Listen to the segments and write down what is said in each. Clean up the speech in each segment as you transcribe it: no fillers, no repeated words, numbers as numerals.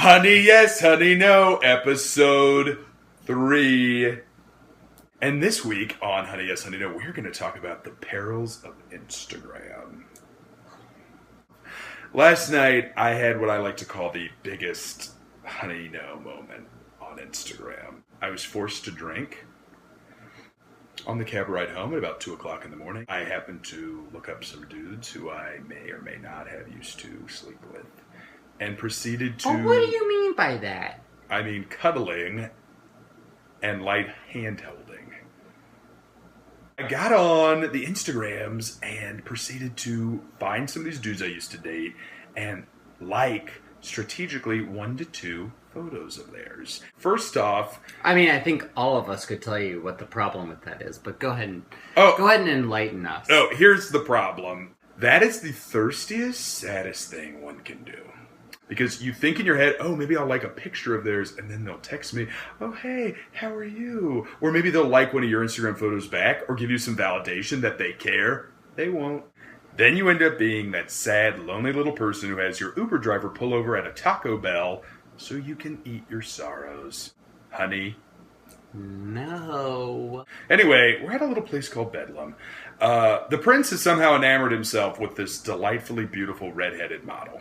Honey Yes, Honey No, episode 3. And this week on Honey Yes, Honey No, we're going to talk about the perils of Instagram. Last night, I had what I like to call the biggest honey no moment on Instagram. I was forced to drink on the cab ride home at about 2 o'clock in the morning. I happened to look up some dudes who I may or may not have used to sleep with and proceeded to... Oh, what do you mean by that? I mean cuddling and light hand-holding. I got on the Instagrams and proceeded to find some of these dudes I used to date and strategically 1 to 2 photos of theirs. First off... I mean, I think all of us could tell you what the problem with that is, but go ahead and enlighten us. Oh, here's the problem. That is the thirstiest, saddest thing one can do. Because you think in your head, oh, maybe I'll like a picture of theirs, and then they'll text me, oh, hey, how are you? Or maybe they'll like one of your Instagram photos back, or give you some validation that they care. They won't. Then you end up being that sad, lonely little person who has your Uber driver pull over at a Taco Bell so you can eat your sorrows. Honey? No. Anyway, we're at a little place called Bedlam. The prince has somehow enamored himself with this delightfully beautiful redheaded model.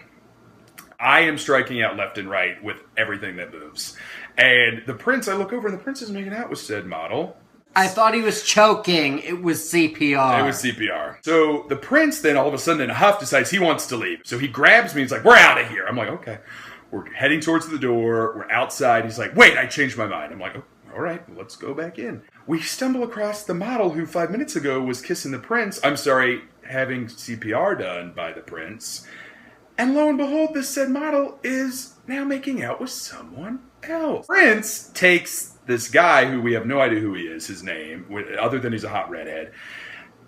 I am striking out left and right with everything that moves. And the prince, I look over and the prince is making out with said model. I thought he was choking. It was CPR. It was CPR. So the prince then all of a sudden in a huff decides he wants to leave. So he grabs me and he's like, we're out of here. I'm like, okay. We're heading towards the door. We're outside. He's like, wait, I changed my mind. I'm like, oh, all right, let's go back in. We stumble across the model who 5 minutes ago was kissing the prince. Having CPR done by the prince. And lo and behold, this said model is now making out with someone else. Prince takes this guy who we have no idea who he is, his name, other than he's a hot redhead.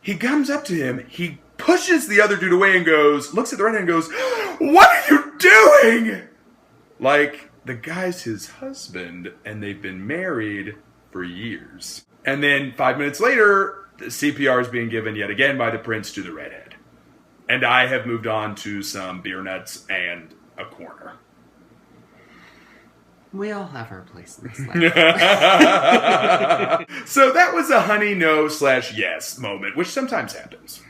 He comes up to him, he pushes the other dude away and looks at the redhead and goes, what are you doing? Like, the guy's his husband, and they've been married for years. And then 5 minutes later, the CPR is being given yet again by the prince to the redhead. And I have moved on to some beer nuts and a corner. We all have our place in this life. So that was a honey no / yes moment, which sometimes happens.